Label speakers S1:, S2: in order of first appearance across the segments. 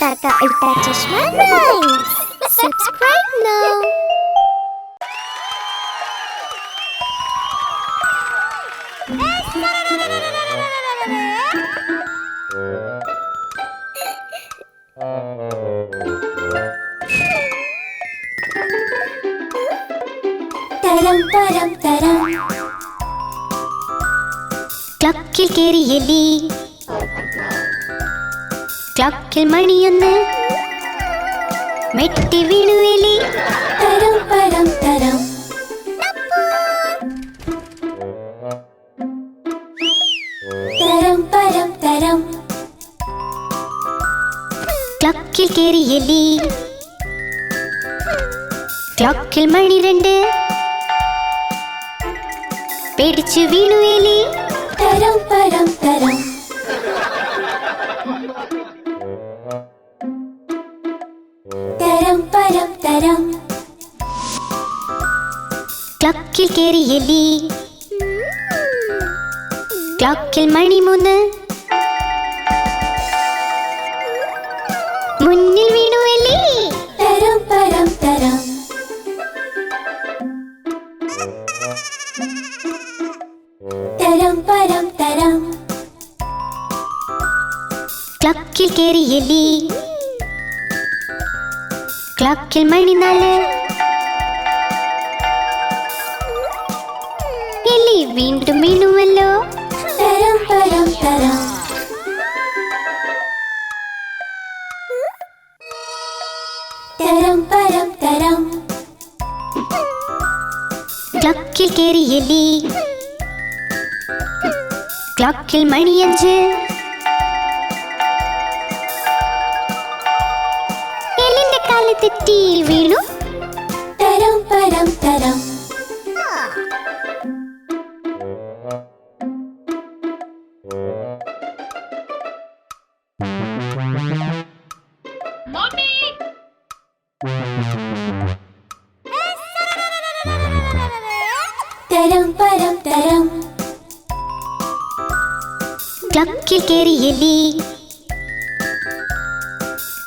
S1: Avatar ka Ultra Chashma Rhymes. Subscribe now. Taram param taram. ക്ലക്കിൽ കേറിയെലി ക്ലക്കിൽ മണിയൊന്ന് മെട്ടി വീണുവെലി തരം പരം തരം തരം പരം തരം ക്ലക്കിൽ കേറിയെലി ക്ലക്കിൽ മണി രണ്ട് പേടിച്ചു വീണുവെലി തരം പരം തരം തരം പരം തരം ക്ലക്കിൽ കേറിയെലി ക്ലക്കിൽ മണി മൂന്ന് മുന്നിൽ വീണുവെലി തരം പരം തരം തരം പരം തരം ക്ലക്കിൽ കേറിയെലി ക്ലക്കിൽ മണി നാല് എലി വീണ്ടും വീണുവല്ലോ തരം പരം തരം തരം പരം തരം ക്ലക്കിൽ കേറിയെലി ക്ലക്കിൽ മണി അഞ്ച് എലിന്റെ കാല് തെറ്റിയിൽ വീണു തരം പരം തരം തരം പരം തരം ക്ലക്കിൽ കേറിയെലി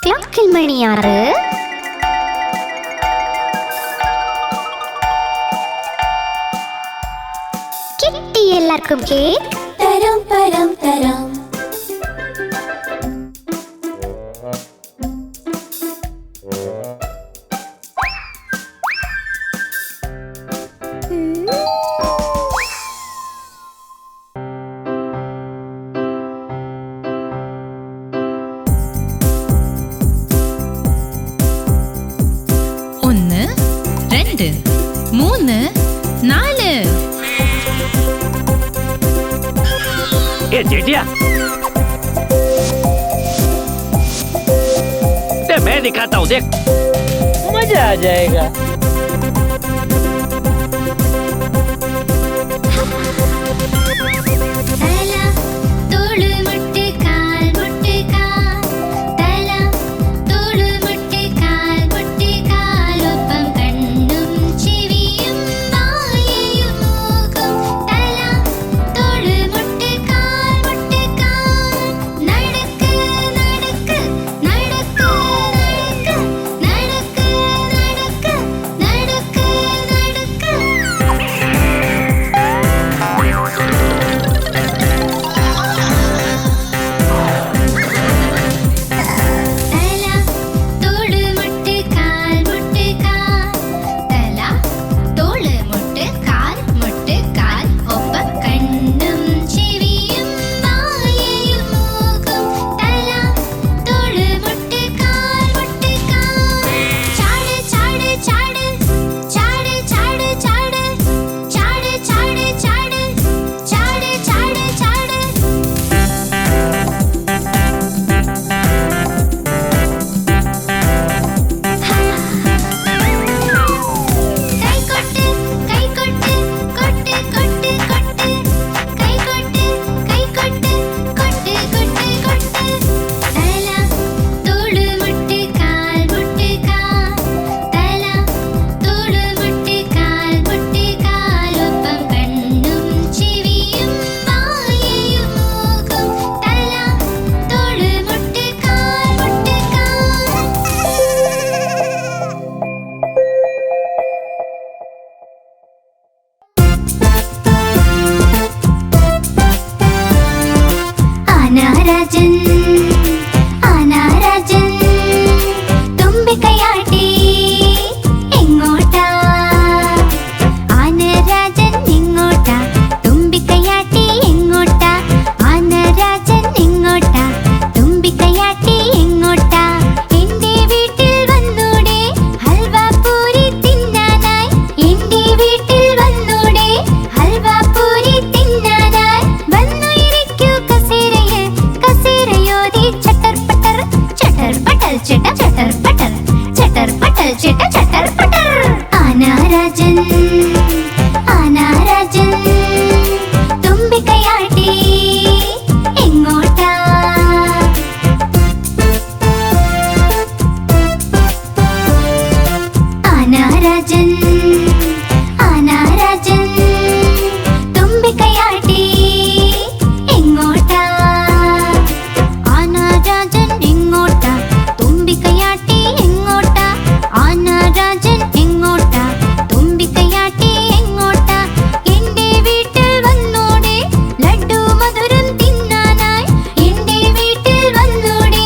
S1: ക്ലക്കിൽ മണിയാറ് കിട്ടി എല്ലാവർക്കും കേക്ക് തരം പരം തരം
S2: ഒന്ന് രണ്ട് മൂന്ന് നാല്
S3: ए जेठिया, ते मैं दिखाता हूँ, देख मजा आ जाएगा।
S1: ആനാരാജൻ ആനാരാജൻ തുമ്പിക്കൈയാട്ടി എങ്ങോട്ടാ ആനരാജൻ എങ്ങോട്ടാ തുമ്പിക്കൈയാട്ടി എങ്ങോട്ടാ ആനരാജൻ എങ്ങോട്ടാ തുമ്പിക്കൈയാട്ടി എങ്ങോട്ടാ എന്റെ വീട്ടിൽ വന്നൂടെ ഹൽവാപൂരി തിന്നാനായി എന്റെ വീട്ടിൽ വന്നൂടെ ഹൽവാപൂരി തിന്നാനായി വന്നു ഇരിക്കൂ കസേരയിൽ കസേരയോതി ചട്ടർ പട്ടർ ചിട്ട ചട്ടർ പട്ടർ ചിട്ട ചട്ടർ പട്ടർ ആനാരാജൻ ആനാരാജൻ തുമ്പിക്കൈയാട്ടി എങ്ങോട്ടാ ആനാരാജൻ ആനാരാജൻ തുമ്പിക്കൈയാട്ടി എങ്ങോട്ടാ ആനാരാജൻ എങ്ങോട്ടാ തുമ്പിക്കൈയാട്ടി എങ്ങോട്ടാ ആനാരാജൻ എങ്ങോട്ടാ തുമ്പിക്കൈയാട്ടി എങ്ങോട്ടാ എന്റെ വീട്ടിൽ വന്നൂടെ ലഡ്ഡു മധുരം തിന്നാനായി എന്റെ വീട്ടിൽ വന്നൂടെ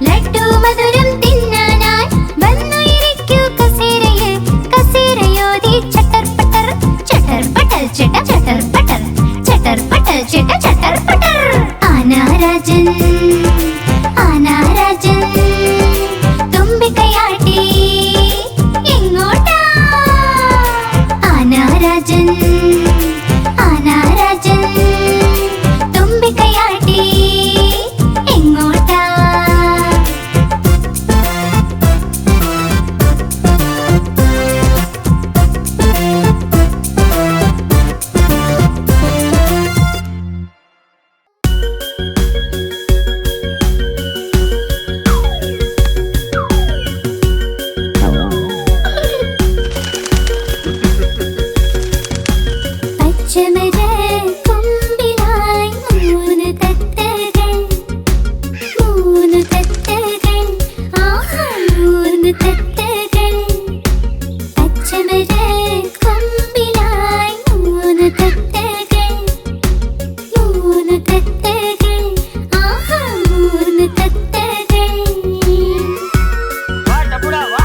S1: ലഡ്ഡു മധുരം തിന്നാനായി വന്നു ഇരിക്കൂ കസേരയിൽ കസേരയോതി ചട്ടർ പട്ടർ ചിട്ട ചട്ടർ പട്ടർ ആനാരാജൻ ആനാരാജൻ തുമ്പിക്കൈയാട്ടി എങ്ങോട്ടാ ആനാരാജൻ ആനാരാജൻ തുമ്പിക്കൈയാട്ടി എങ്ങോട്ടാ പച്ചമര കൊമ്പിലായി മൂന്ന് തത്തകൾ ആഹാ മൂന്ന് തത്തകൾ പച്ചമര കൊമ്പിലായി മൂന്ന് തത്തകൾ ആഹാ മൂന്ന് തത്തകൾ
S3: വാ ടപ്പുടാ വാ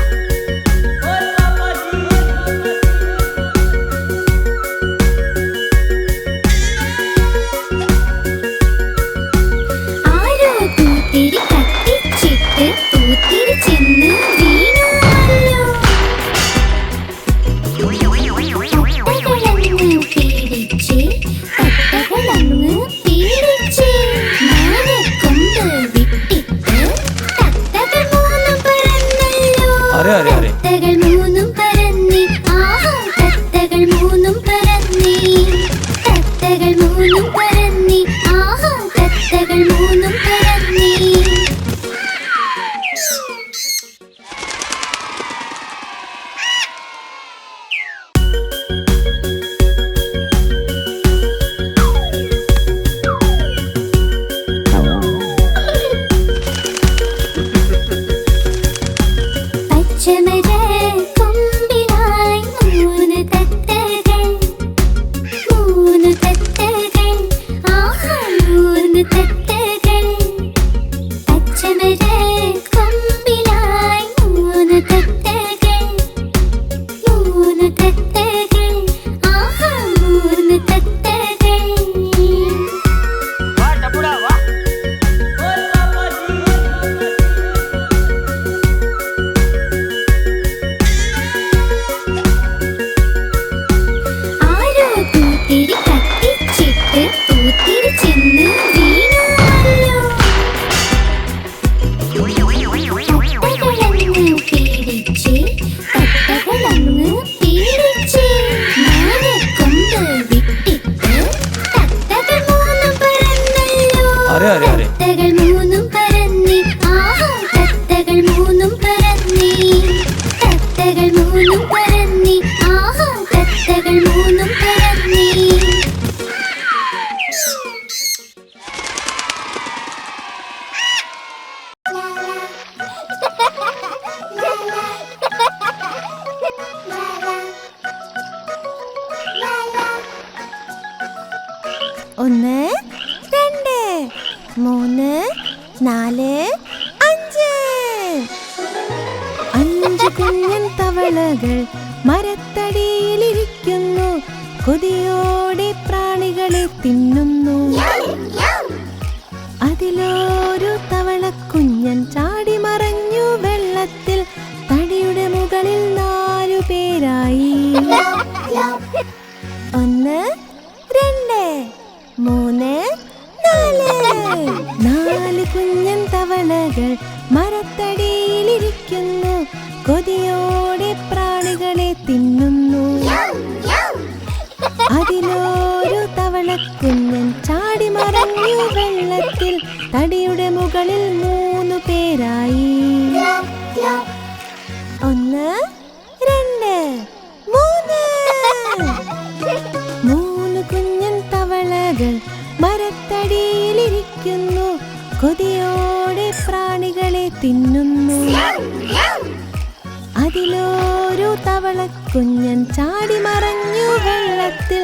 S1: ആരോ പൂത്തിരി കത്തിച്ചിട്ട് പൂത്തിരി ചെന്ന് വീണുവല്ലോ തത്തകളങ്ങ് പീഡിച്ച് മാനക്കൊമ്പ് വിട്ടിട്ട് തത്തകൾ മൂന്നും പറന്നല്ലോ
S3: അരെ അരെ അരെ
S1: തത്തകൾ മൂന്നും പറന്നി ആഹാ തത്തകൾ മൂന്നും പറന്നി തത്തകൾ മൂന്നും പറന്നി ആഹാ തത്തകൾ മൂന്നും പറന്നി പച്ചമര കൊമ്പിലായി മൂന്ന് തത്തകൾ ആഹാ മൂന്ന് തത്തകൾ പച്ചമര കൊമ്പിലായി മൂന്ന് തത്തകൾ ആഹാ മൂന്ന് തത്തകൾ
S3: വാ ടപ്പുടാ വാ
S1: ആരോ പൂത്തിരി കത്തിച്ചിട്ട് പൂത്തിരി ചെന്ന് വീണുവല്ലോ തത്തകളങ്ങ് പീഡിച്ച് മാനക്കൊമ്പ് വിട്ടിട്ട് തത്തകൾ മൂന്നും പറന്നല്ലോ
S3: അരെ അരെ അരെ
S1: തത്തകൾ മൂന്നും പറന്നി ആഹാ തത്തകൾ മൂന്നും പറന്നി തത്തകൾ മൂന്നും പറന്നി ആഹാ തത്തകൾ മൂന്നും പറന്നി
S4: ഒന്ന് രണ്ട് 3 4 5 5 കുഞ്ഞൻ തവളകൾ മരത്തടിയിലിരിക്കുന്നു. കൊതിയോടെ പ്രാണികളെ തിന്നുന്നു. അതിലൊരു തവളക്കുഞ്ഞൻ ചാടി മറഞ്ഞു വെള്ളത്തിൽ. തടിയുടെ മുകളിൽ 4 പേരായി. 1 2 3 4 4 കുഞ്ഞൻ തവളകൾ മരത്തടിയിലിരിക്കുന്നു. കൊതിയോടെ പ്രാണികളെ തിന്നുന്നു. അതിലൊരു തവളക്കുഞ്ഞൻ ചാടി മറഞ്ഞു വെള്ളത്തിൽ. തടിയുടെ മുകളിൽ 3 പേരായി. 1 2 3 3 കുഞ്ഞൻ തവളകൾ മരത്തടിയിലിരിക്കുന്നു. കൊതിയോടെ പ്രാണികളെ തിന്നുന്നു. അതിലൊരു തവളക്കുഞ്ഞൻ ചാടി മറഞ്ഞു വെള്ളത്തിൽ.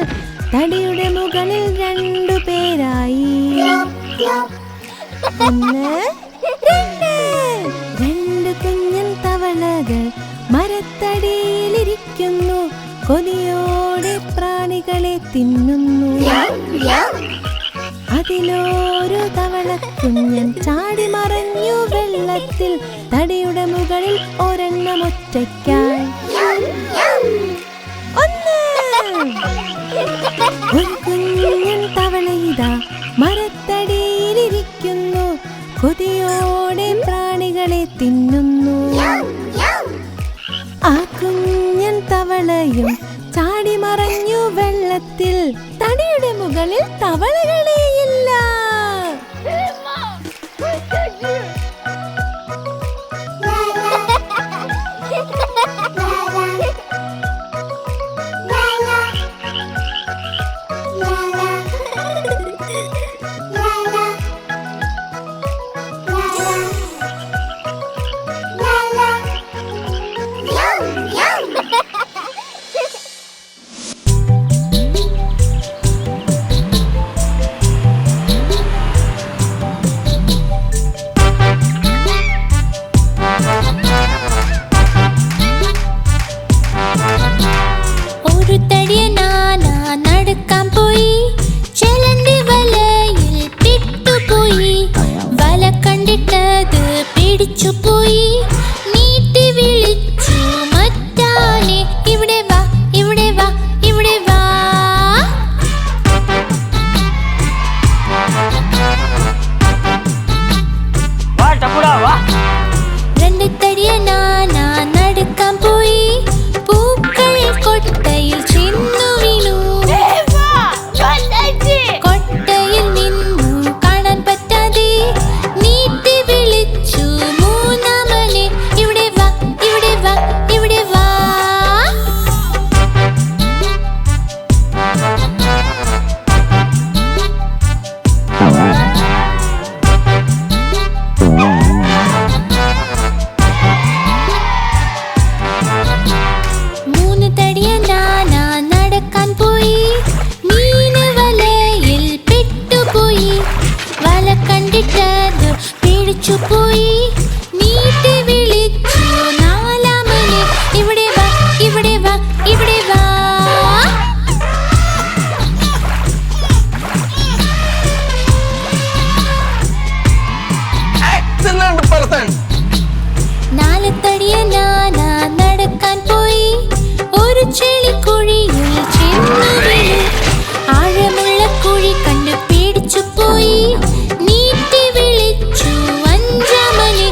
S4: തടിയുടെ മുകളിൽ 2 പേരായി. 1 2 2 കുഞ്ഞൻ തവളകൾ മരത്തടിയിലിരിക്കുന്നു. കൊതിയോടെ പ്രാണികളെ തിന്നുന്നു. അതിലൊരു തവളക്കുഞ്ഞൻ ചാടി മറഞ്ഞു വെള്ളത്തിൽ. തടിയുടെ മുകളിൽ ഒരെണ്ണം ഒറ്റയ്ക്കായി. 1 ഒരു കുഞ്ഞൻ തവളയിതാ മരത്തടിയിലിരിക്കുന്നു. കൊതിയോടെ പ്രാണികളെ തിന്നുന്നു. ആ കുഞ്ഞൻ തവളയും ചാടി മറഞ്ഞു വെള്ളത്തിൽ. തടിയുടെ മുകളിൽ തവളകളെയില്ല.
S5: കുഴി കണ്ടു പേടിച്ചു പോയി. നീട്ടി വിളിച്ചു 5 മണി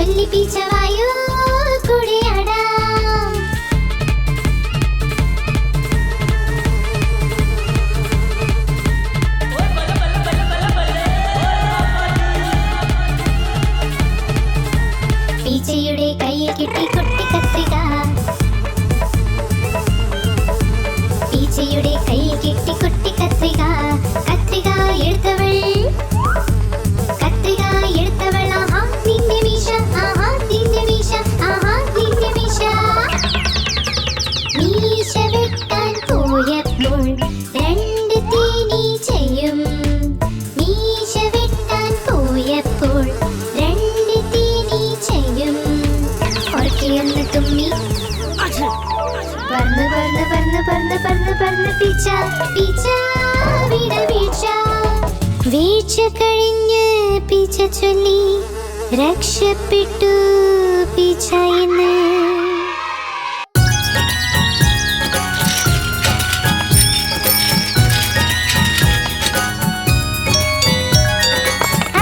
S1: ചൊല്ലി പീച്ച വായു കൂടിയാടാം. പീച്ചയുടെ കയ്യിൽ കിട്ടി കുട്ടി കത്രിക. പീച്ചയുടെ കയ്യിൽ കിട്ടി കുട്ടി കത്രിക. കത്രിക എടുത്തവൾ ആഹാ നിന്റെ മീശ, ആഹാ നിന്റെ മീശ, ആഹാ നിന്റെ മീശ. മീശ വെട്ടാൻ പോയപ്പോൾ രണ്ട് തേനീച്ചയും. മീശ വെട്ടാൻ പോയപ്പോൾ രണ്ട് തേനീച്ചയും. ഉറക്കെയൊന്ന് തുമ്മി പറന്ന് പറന്ന് പറന്ന് പറന്ന് പറന്ന് പറന്ന് പീച്ച പീച്ച വീണ വീഴ്ച. വീഴ്ച കഴിഞ്ഞ് പീച്ച ചൊല്ലി രക്ഷപ്പെട്ടു പീച്ച ഇന്ന്.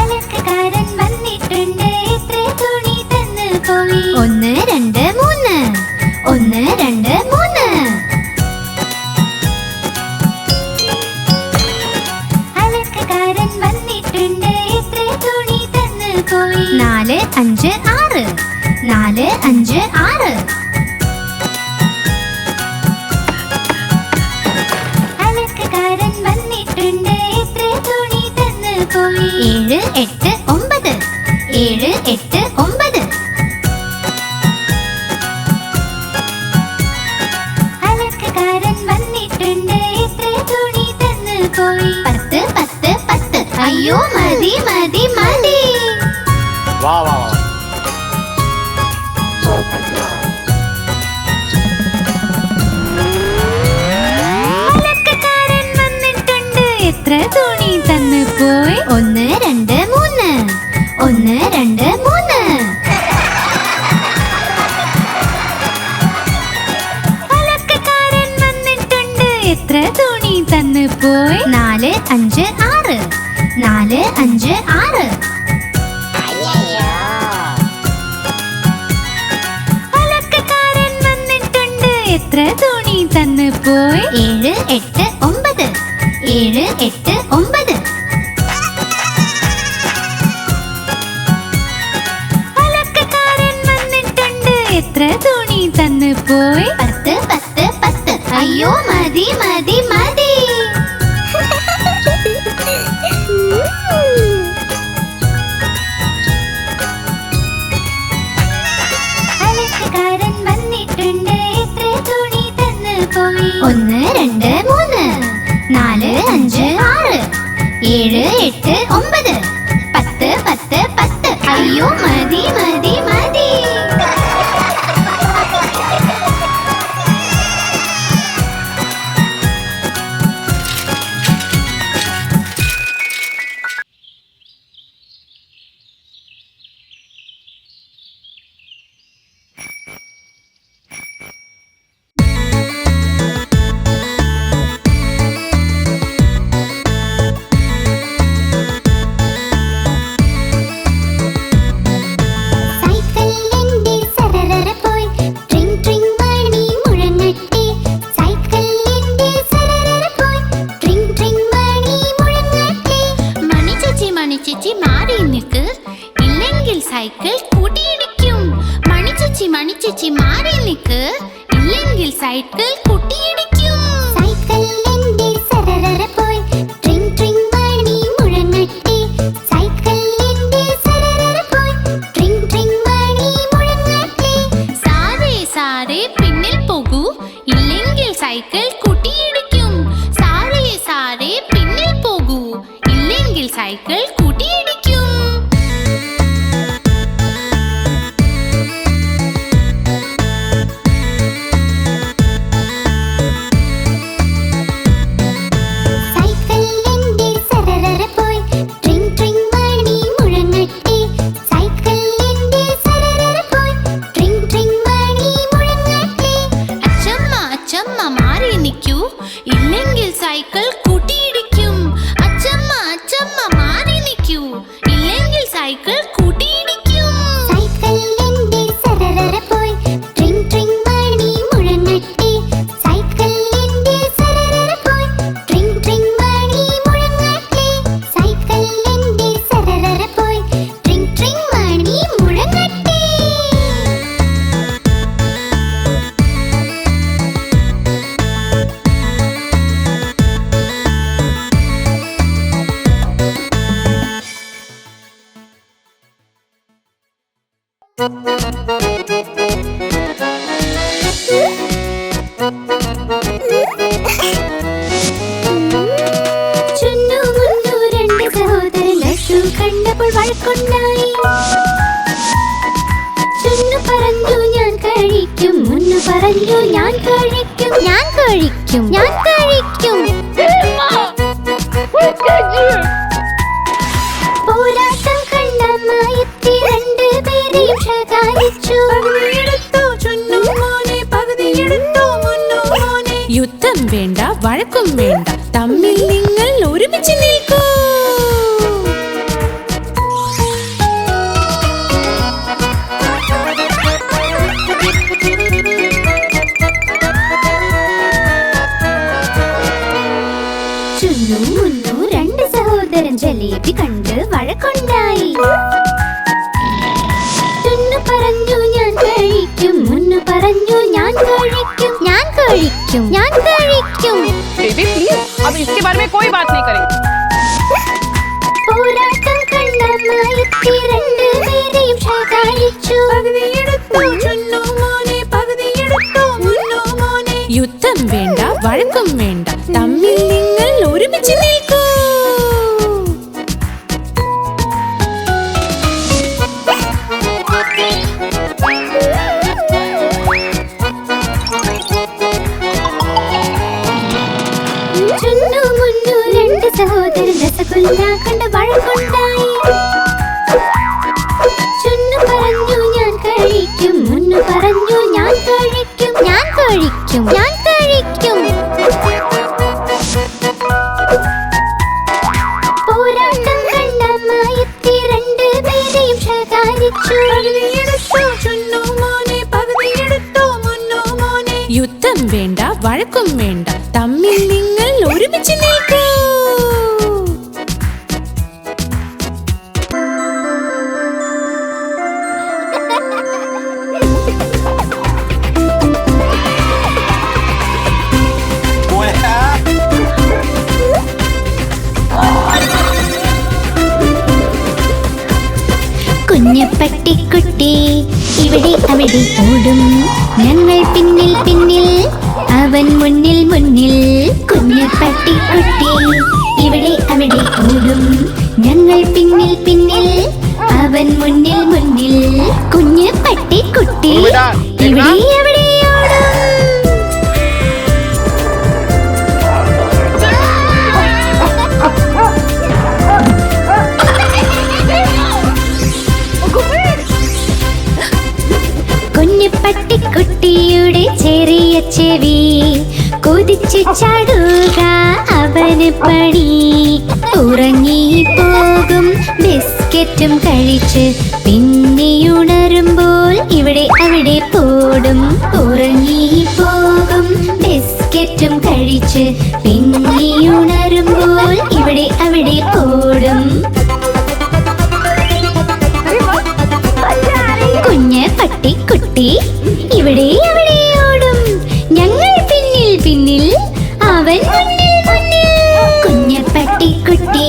S1: അലക്കുകാരൻ വന്നിട്ടുണ്ട് എത്ര തുണി തന്നു പോയി. 1 2 3 1 2 3. അലക്കുകാരൻ വന്നിട്ടുണ്ട് എത്ര തുണി തന്നു പോയി. 4 5 6 4 5 6. അലക്കുകാരൻ വന്നിട്ടുണ്ട് എത്ര തുണി തന്നു പോയി. 7 8 9 7 8 9. അലക്കുകാരൻ വന്നിട്ടുണ്ട് എത്ര തുണി തന്നു പോയി. 10 10 10. അയ്യോ മതി മതി മതി.
S3: വാ വാ വാ.
S1: അലക്കുകാരൻ വന്നിട്ടുണ്ട് എത്ര തുണി തന്നു പോയി. 1 2 3 1 2 3. അലക്കുകാരൻ വന്നിട്ടുണ്ട് എത്ര തുണി തന്നു പോയി. 4 5 6 4 5 6. അലക്കുകാരൻ വന്നിട്ടുണ്ട് എത്ര തുണി തന്നു പോയി. 7 8 9 7 8 9. അലക്കുകാരൻ വന്നിട്ടുണ്ട് എത്ര തുണി തന്നു പോയി. 10 10 10. അയ്യോ മതി മതി മതി. അലക്കുകാരൻ വന്നിട്ടുണ്ട് എത്ര തുണി തന്നു പോയി. 1 2 3 4 5 6 7 8 9 10 10 10. അയ്യോ മതി മതി മതി. സൈക്കിൾ കൂട്ടിയിടിക്കും. മണിച്ചേച്ചി മണിച്ചേച്ചി മാറി നിൽക്ക്, ഇല്ലെങ്കിൽ സൈക്കിൾ കൂട്ടിയിടിക്കും. സൈക്കിളിന്റെ സരരര പോയി ട്രിങ് ട്രിങ് മണി മുഴങ്ങട്ടെ. സൈക്കിളിന്റെ സരരര പോയി ട്രിങ് ട്രിങ് മണി മുഴങ്ങട്ടെ. സാരേ സാരേ പിന്നിൽ പോകൂ, ഇല്ലെങ്കിൽ സൈക്കിൾ കൂട്ടിയിടിക്കും. സാരേ സാരേ പിന്നിൽ പോകൂ, ഇല്ലെങ്കിൽ സൈക്കിൾ കൂട്ടിയിടിക്കും. ചുന്നു മുന്നു രണ്ട് സഹോദരൻ ലഡ്ഡു കണ്ടപ്പോൾ വഴക്കുണ്ടായി. ചുന്നു പറഞ്ഞു ഞാൻ കഴിക്കും, മുന്നു പറഞ്ഞു ഞാൻ കഴിക്കും, ഞാൻ കഴിക്കും, ഞാൻ കഴിക്കും. പോരാട്ടം കണ്ടമ്മ എത്തി രണ്ടുപേരെയും ശകാരിച്ചു.
S4: യുദ്ധം വേണ്ട, വഴക്കും വേണ്ട, തമ്മിൽ നിങ്ങൾ ഒരുമിച്ച് നിൽക്കൂ.
S1: ചുന്നു മുന്നു രണ്ട് സഹോദരൻ ജലേബി കണ്ട് വഴക്കുണ്ടായി. ചുന്നു പറഞ്ഞു ഞാൻ കഴിക്കും, മുന്നു പറഞ്ഞു ഞാൻ കഴിക്കും, ഞാൻ കഴിക്കും, ഞാൻ കഴിക്കും.
S5: बेबी प्लीज, अब इसके बारे में कोई बात नहीं करेंगे.
S1: പോരാട്ടം കണ്ടമ്മ എത്തി രണ്ടുപേരെയും ശകാരിച്ചു.
S4: യുദ്ധം വേണ്ട, വഴക്കും വേണ്ട, തമ്മിൽ നിങ്ങൾ ഒരുമിച്ച് നിൽക്കൂ.
S1: ചുന്നു മുന്നു രണ്ട് സഹോദരൻ രസഗുല്ല കണ്ട് വഴക്കുണ്ടായി. ചുന്നു പറഞ്ഞു ഞാൻ കഴിക്കും, മുന്നു പറഞ്ഞു ഞാൻ കഴിക്കും, ഞാൻ കഴിക്കും, ഞാൻ കഴിക്കും. പോരാട്ടം കണ്ടമ്മ എത്തി രണ്ടുപേരെയും ശകാരിച്ചു.
S4: യുദ്ധം വേണ്ട, വഴക്കും വേണ്ട, തമ്മിൽ നിങ്ങൾ ഒരുമിച്ച് നിൽക്കൂ.
S1: കുഞ്ഞപ്പട്ടിക്കുട്ടി ഇവിടെ അവിടെ ഓടും, ഞങ്ങൾ പിന്നിൽ പിന്നിൽ, അവൻ മുന്നിൽ മുന്നിൽ. കുഞ്ഞപ്പട്ടിക്കുട്ടി ഇവിടെ അവിടെ ഓടും, ഞങ്ങൾ പിന്നിൽ പിന്നിൽ, അവൻ മുന്നിൽ മുന്നിൽ. കുഞ്ഞപ്പട്ടിക്കുട്ടി ഇവിടെ അവിടെ ഓടും. കുഞ്ഞപ്പട്ടിക്കുട്ടിയുടെ ചെറിയ ചെവി കുതിച്ചു ചാടുക അവന് പണി. ഉറങ്ങിപ്പോകും ബിസ്ക്കറ്റും കഴിച്ച് പിന്നെയുണരുമ്പോൾ ഇവിടെ അവിടെ പോടും. ഉറങ്ങിപ്പോകും ബിസ്ക്കറ്റും കഴിച്ച് പിന്നെയുണരുമ്പോൾ ഇവിടെ അവിടെ പോടും. കുഞ്ഞപ്പട്ടിക്കുട്ടി ഇവിടെ അവിടെ ഓടും, ഞങ്ങൾ പിന്നിൽ പിന്നിൽ, അവൻ മുന്നിൽ മുന്നിൽ. കുഞ്ഞപ്പട്ടിക്കുട്ടി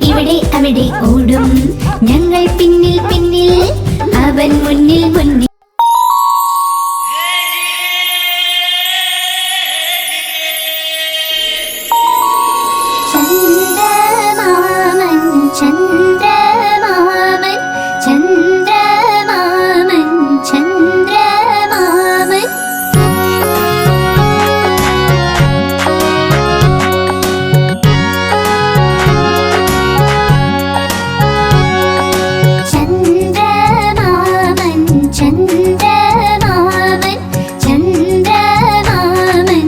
S1: ഇവിടെ അവിടെ ഓടും, ഞങ്ങൾ പിന്നിൽ പിന്നിൽ, അവൻ മുന്നിൽ മുന്നിൽ. ചന്ദ്രമാമൻ ചന്ദ്രമാമൻ ചന്ദ്രമാമൻ ചന്ദ്രമാമൻ. ചന്ദ്രമാമൻ ചന്ദ്രമാമൻ ചന്ദ്രമാമൻ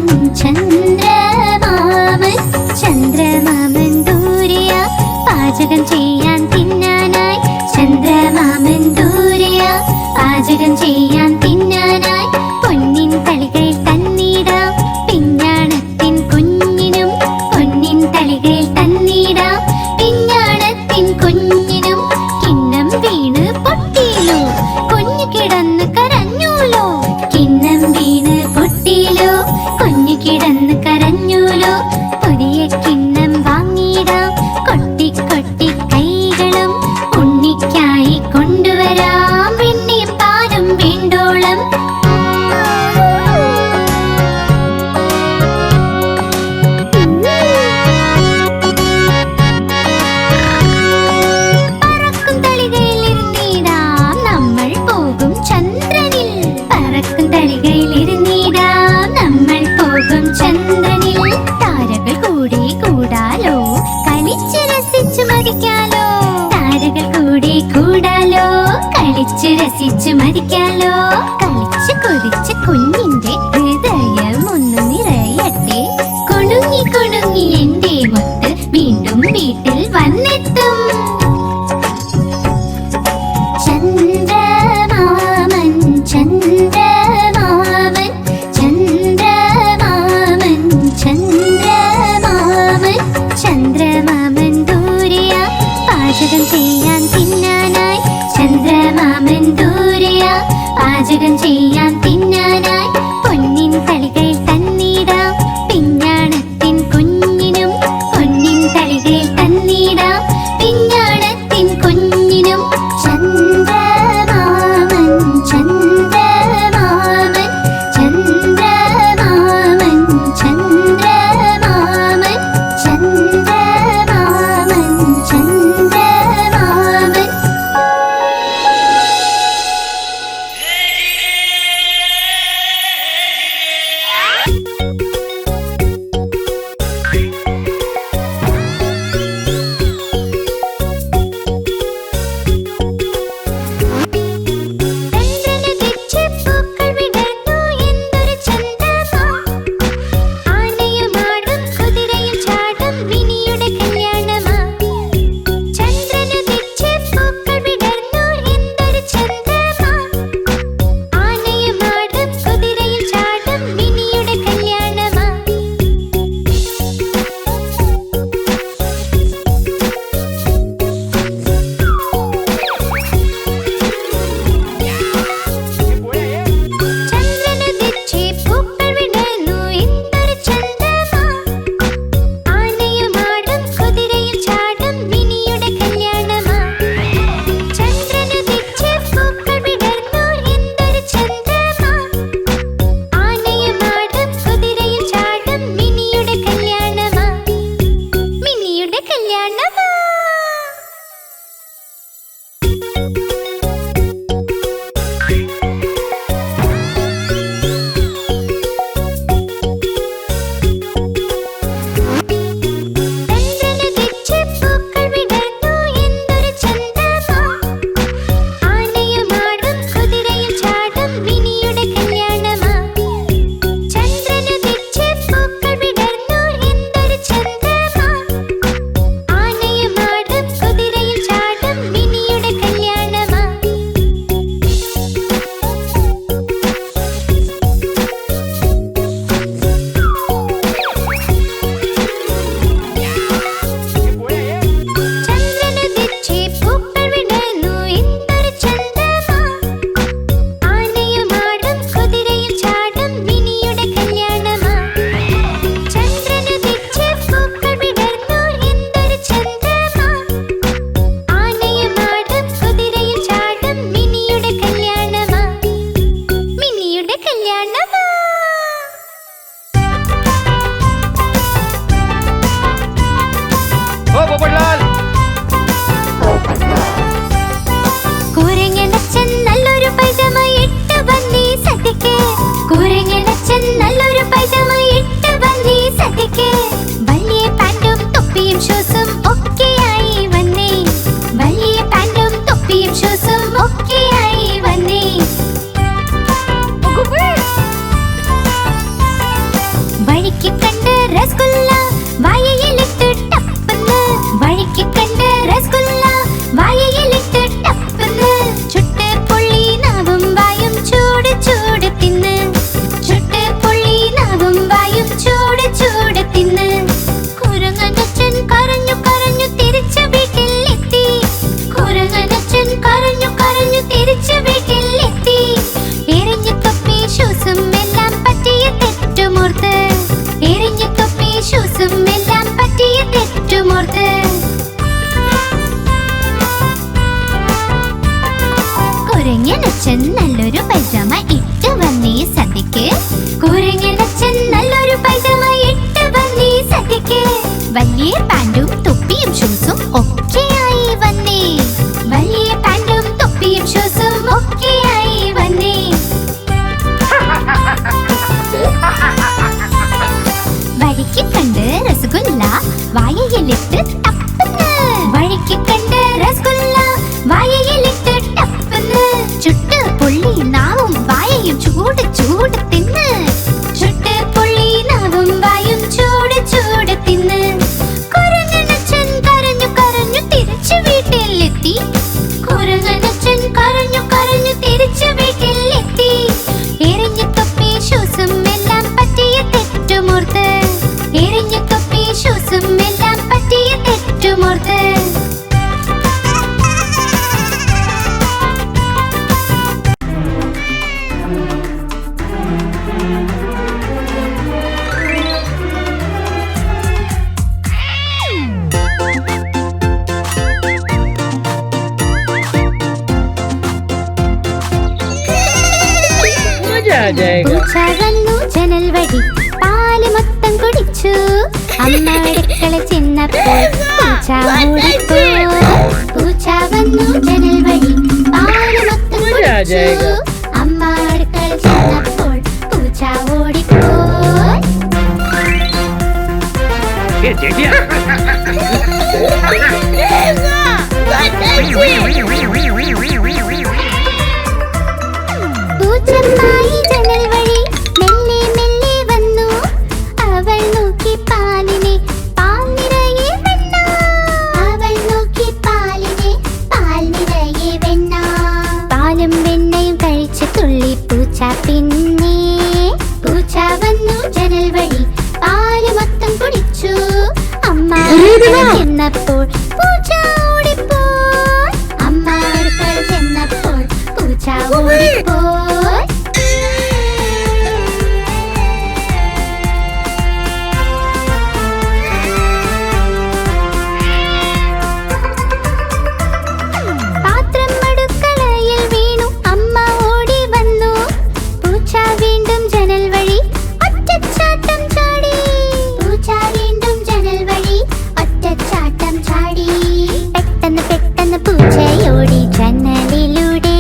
S1: ചന്ദ്രമാമൻ. ചന്ദ്രമാമൻ ദൂരെയാ പാചകം ചെയ്യാൻ തിന്നാനായി. ചന്ദ്രമാമൻ ദൂരെയാ പാചകം ചെയ്യാൻ തിന്നാനായി. പൊന്നിൻ തളികളിൽ തന്നിടാം പിഞ്ഞാണത്തിൻ കുഞ്ഞിനും, പൊന്നിൻ തളികളിൽ തന്നിടാം പിഞ്ഞാണത്തിൻ കുഞ്ഞിനും. കിണ്ണം വീണ് പൊട്ടിയിലോ, കുഞ്ഞു കിടന്ന് കരഞ്ഞൂലോ. കിണ്ണം വീണ് പൊട്ടിയിലോ, കുഞ്ഞു കിടന്ന് കരഞ്ഞൂലോ. പുതിയ കിണ്ണം വാങ്ങിയിടാം, കൊട്ടി കൊട്ടി കൈകളും ഉണ്ണിക്കായി കൊണ്ടുവരാം. വെണ്ണിയപ്പ കുടിച്ച് രസിച്ച് മരിക്കാലോ. കളിച്ച് കൊതിച്ച് കുഞ്ഞിന്റെ ഹൃദയം ഒന്ന് നിറയട്ടെ. കുണുങ്ങി കുണുങ്ങി എന്റെ മുത്ത് വീണ്ടും വീട്ടിൽ വന്നെത്തും. ചന്ദ്രമാമൻ ചന്ദ്രമാമൻ ചന്ദ്രമാമൻ ചന്ദ്രമാമൻ ചന്ദ്രമാമൻ ദൂരെയാ പാചകം ചെയ്യാൻ തിന്നാനായി. ചന്ദ്രമാമൻ ദൂരെയാ പാചകം ചെയ്യാൻ തിന്നാനായി. പൊന്നിൻ തളികൾ തന്നിടാം പിഞ്ഞാണത്തിൻ കുഞ്ഞിനും. പൊന്നിൻ തളികൾ തന്നിടാം പിഞ്ഞാണത്തിൻ കുഞ്ഞിനും. ചന്ദ്രമാമൻ ചന്ദ്രമാമൻ ചന്ദ്രമാമൻ ചന്ദ്രമാമൻ ചന്ദ്രമാമൻ ചന്ദ്രമാമൻ. കുരങ്ങനച്ഛൻ നല്ലൊരു പൈജാമ ഇട്ട് വന്നീ സദ്യക്ക്. കുരങ്ങനച്ഛൻ നല്ലൊരു പൈജാമ ഇട്ട് വന്നീ സദ്യക്ക്. വലിയ പാന്റും തൊപ്പിയും ഷൂസും ഒക്കെയായി വന്നേ. വലിയ പാന്റും തൊപ്പിയും ഷൂസും ഒക്കെയായി വന്നേ. വഴിക്ക് കണ്ട് രസഗുല്ല വായയിലിട്ട് തപ്പുന്നു. വഴിക്ക് കണ്ട് രസഗുല്ല വായയിലിട്ട് തപ്പുന്നു. പൂച്ച വന്നു ജനൽ വഴി പാല് മൊത്തം കുടിച്ചു. അമ്മ അടുക്കള ചെന്നപ്പോൾ പൂച്ച ഓടിപ്പോയി. പൂച്ച വന്നു ജനൽ വഴി പാല് മൊത്തം കുടിച്ചു. അമ്മ അടുക്കള ചെന്നപ്പോൾ പൂച്ച ഓടിപ്പോയി. പൂച്ചമ്മായി ജനൽ വഴി മെല്ലെ മെല്ലെ വന്നു. അവൾ നോക്കി പാലിനെ പാൽ നിറയെ വെണ്ണ. അവൾ നോക്കി പാലിനെ പാൽ നിറയെ വെണ്ണ. പാലും വെണ്ണയും കഴിച്ചു തുള്ളി പൂച്ച പിന്നെ. പൂച്ച വന്നു ജനൽ വഴി പാല് മൊത്തം കുടിച്ചു. അമ്മ ചെന്നപ്പോൾ പൂച്ച ഓടിപ്പോയി. അമ്മ അടുക്കള ചെന്നപ്പോൾ പൂച്ച ഓടിപ്പോയി. പാത്രം അടുക്കളയിൽ വീണു. അമ്മ ഓടി വന്നു. പൂച്ച വീണ്ടും ജനൽ വഴി ഒറ്റച്ചാട്ടം ചാടി. പൂച്ച വീണ്ടും ജനൽ വഴി ഒറ്റച്ചാട്ടം ചാടി. പെട്ടെന്ന് പെട്ടെന്ന് പൂച്ചയോടി ജനലിലൂടെ.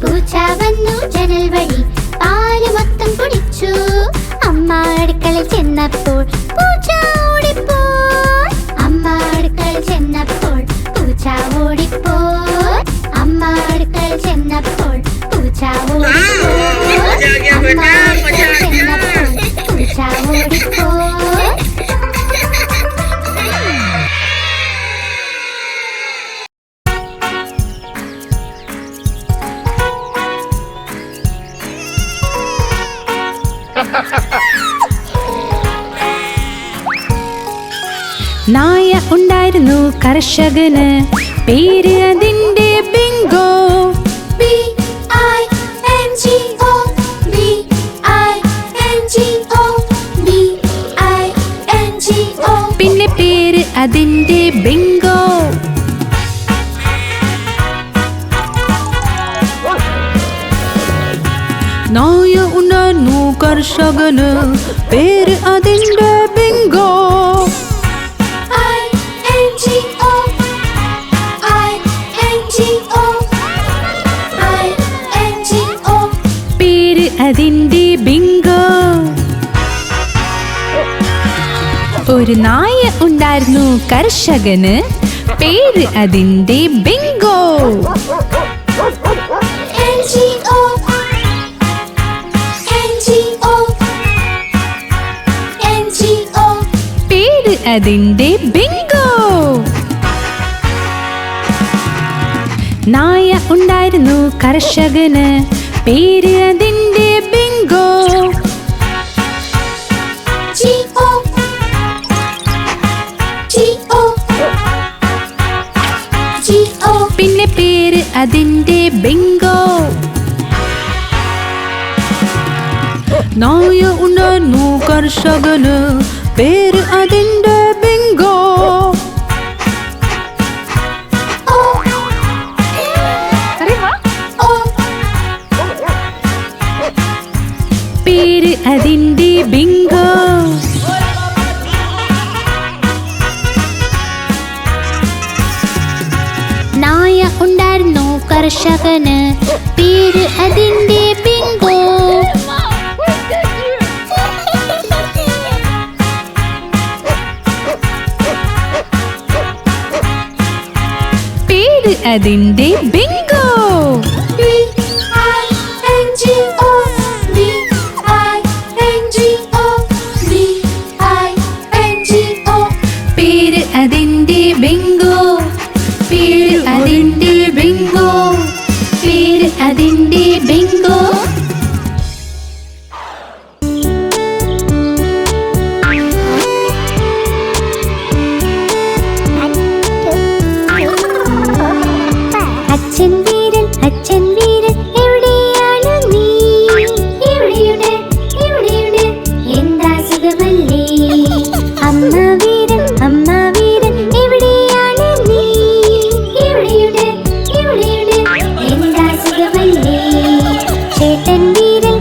S1: പൂച്ച വന്നു ജനൽ വഴി പാല് മൊത്തം കുടിച്ചു. അമ്മ അടുക്കളയിൽ ചെന്നപ്പോൾ പൂച്ച ഓടിപ്പോയി. അമ്മ അടുക്കളയിൽ ചെന്നപ്പോൾ പൂച്ച ഓടിപ്പോയി. അമ്മ അടുക്കളയിൽ ചെന്നപ്പോൾ പൂച്ച ഓടിപ്പോയി. അമ്മ അടുക്കളയിൽ ചെന്നപ്പോൾ പൂച്ച ഓടിപ്പോയി.
S4: നായ ഉണ്ടായിരുന്നു കർഷകന്, പേര് അതിന്റെ ബിങ്കോ.
S1: B-I-N-G-O, B-I-N-G-O, B-I-N-G-O.
S4: പിന്നെ പേര് അതിന്റെ ബിങ്കോ. നായ ഉണ്ടായിരുന്നു കർഷകന്, പേര് അതിന്റെ ബിങ്കോ.
S1: I-N-G-O, I-N-G-O, I-N-G-O.
S4: പേര് അതിന്റെ ബിങ്കോ. ഒരു നായ ഉണ്ടായിരുന്നു കർഷകന്, പേര് അതിന്റെ ബിങ്കോ.
S1: N-G-O, N-G-O, N-G-O.
S4: പേര് അതിന്റെ ബിങ്കോ. നായ ഉണ്ടായിരുന്നു കർഷകന്, പേര് അതിന്റെ ബിങ്കോ.
S1: G-O, G-O, G-O.
S4: പിന്നെ പേര് അതിന്റെ ബിങ്കോ. നായ ഉണ്ടായിരുന്നു കർഷകന്, പേര് അതിന്റെ ബിങ്കോ.
S5: अरे वाह
S4: പേര് അതിന്റെ ബിങ്കോ. നായ ഉണ്ടായിരുന്നു കർഷകന്, പേര് അതിന്റെ ബിങ്കോ. പേര് അതിന്റെ ബിങ്കോ.
S1: B-I-N-G-O, B-I-N-G-O, B-I-N-G-O.
S4: പേര് അതിന്റെ ബിങ്കോ. പേര് അതിന്റെ ബിങ്കോ. പേര് അതിന്റെ ബിങ്കോ.
S1: അച്ഛൻ വീരൻ എവിടെയാണ് നീ? ഇവിടെയുണ്ട് എന്താ സുഖമല്ലേ? അമ്മ വീരൻ എവിടെയാണ് നീ? ഇവിടെയുണ്ട് എന്താ സുഖമല്ലേ? ചേട്ടൻ വീരൻ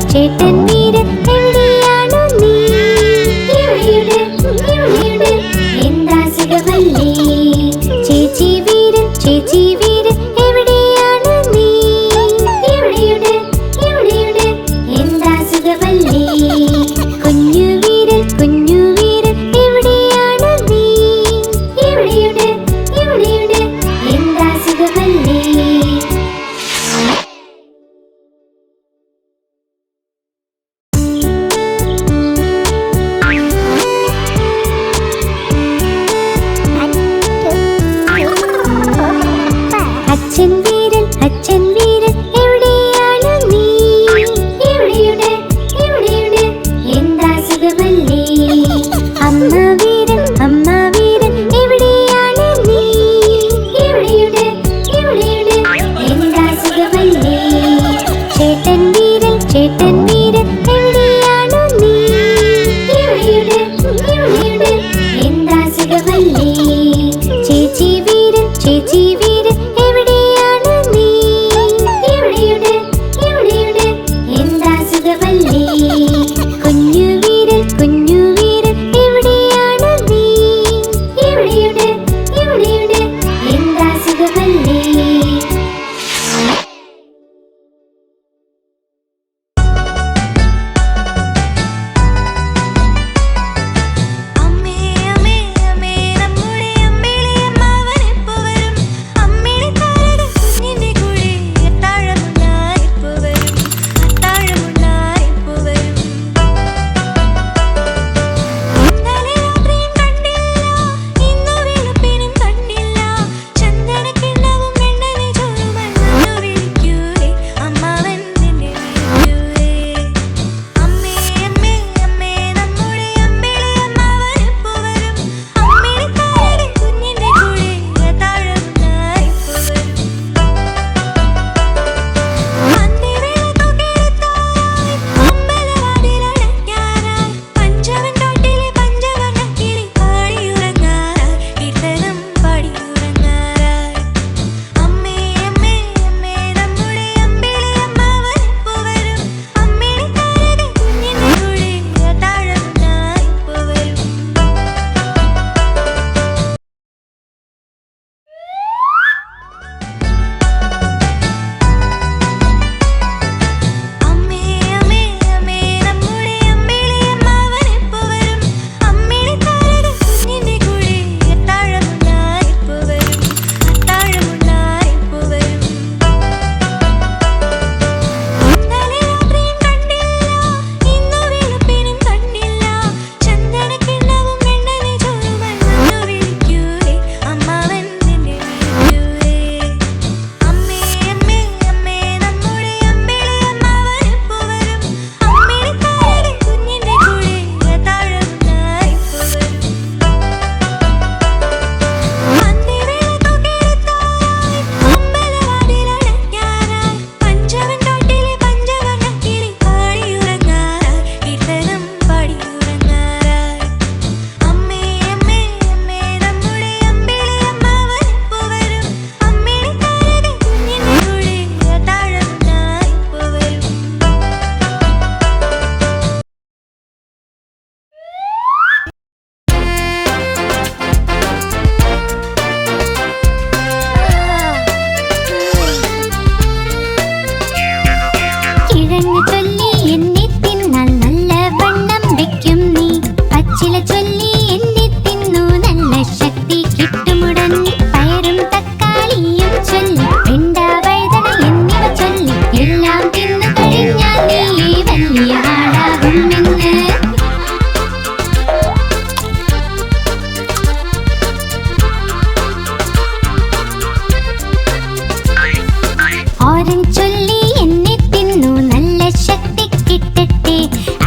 S1: ഓറഞ്ച് ചൊല്ലി എന്നെ തിന്നു നല്ല ശക്തി കിട്ടട്ടെ.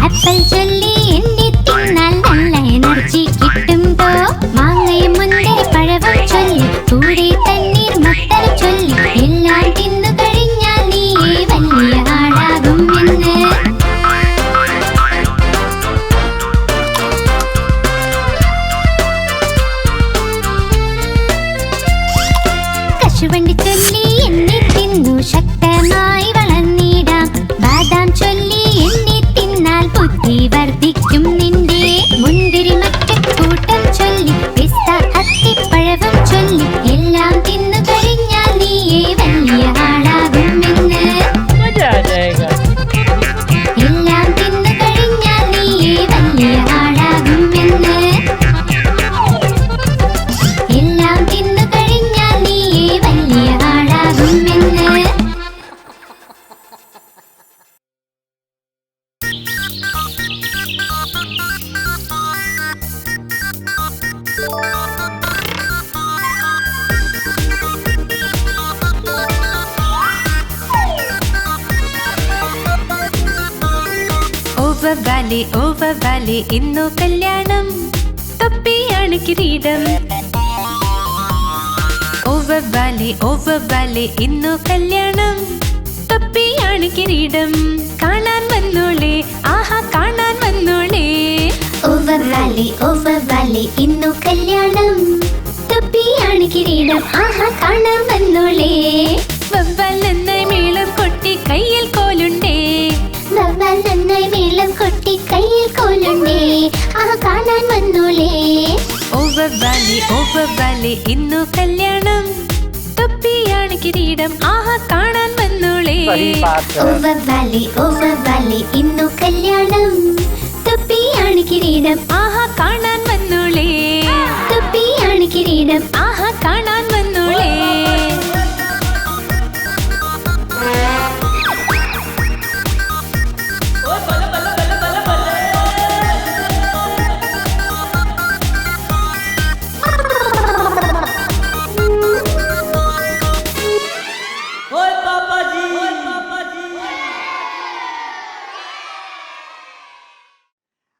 S1: ആപ്പിൾ ചൊല്ലി എന്നെ തിന്നാൽ നല്ല എനർജി കിട്ടുമ്പോ. മാങ്ങയും മുന്തിരി പഴവും ചൊല്ലി കൂടെ തണ്ണീർ മത്തർ ചൊല്ലി എല്ലാം തിന്നു കഴിഞ്ഞാൽ നീയേ വലിയ ആളാകും എന്ന്. കശുവണ്ടി ചൊല്ലി എന്നെ തിന്നു ശക്തമായി വളർന്നിടാം. ബാദാം ചൊല്ലി എന്നെ തിന്നാൽ ബുദ്ധി വർദ്ധിക്കും നിന്റെ. മുന്തിരി മറ്റക്കൂട്ടം ചൊല്ലി പിസ്ത അത്തിപ്പഴവും ചൊല്ലി എല്ലാം തിന്നു കഴിഞ്ഞാൽ നീയേ വലിയ ആളാകും എന്ന്.
S3: मजा आ जाएगा.
S1: എല്ലാം തിന്നു കഴിഞ്ഞാൽ നീയേ വലിയ ആളാകും എന്ന്. എല്ലാം തിന്നു കഴിഞ്ഞാൽ നീയേ വലിയ ആളാകും എന്ന്.
S4: ഓവർ വാലി ഇന്നു കല്യാണം. തൊപ്പിയാണ് കിരീടം. ഓവർ വാലി ഇന്നു കല്യാണം. തൊപ്പിയാണ് കിരീടം. കാണാൻ വന്നോളേ, ആഹാ കാണാൻ വന്നോളേ.
S1: ഓവർ വാലി ഇന്നു കല്യാണം. തൊപ്പിയാണ് കിരീടം, ആഹാ കാണാൻ വന്നോളേ.
S4: വവ്വാൽ നന്നായി മേളം കൊട്ടി കയ്യിൽ കോലുണ്ടേ.
S1: വവ്വാൽ നന്നായി മേളം കൊട്ടി കയ്യിൽ കോലുണ്ടേ, ആഹാ കാണാൻ വന്നോളേ.
S4: ഓവർ വാലി ഇന്നു കല്യാണം. തൊപ്പിയാണ് കിരീടം, ആഹാ കാണാൻ വന്നോളേ.
S3: सही बात है.
S1: ഓവർ വാലി ഇന്നു കല്യാണം. തൊപ്പിയാണ് കിരീടം,
S4: ആഹാ കാണാൻ വന്നോളേ.
S1: തൊപ്പിയാണ് കിരീടം.
S4: ആഹാ കാണാൻ വന്നോളേ.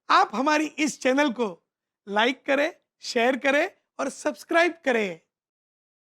S6: आप हमारी इस चैनल को लाइक करें, शेयर करें और सब्सक्राइब करें।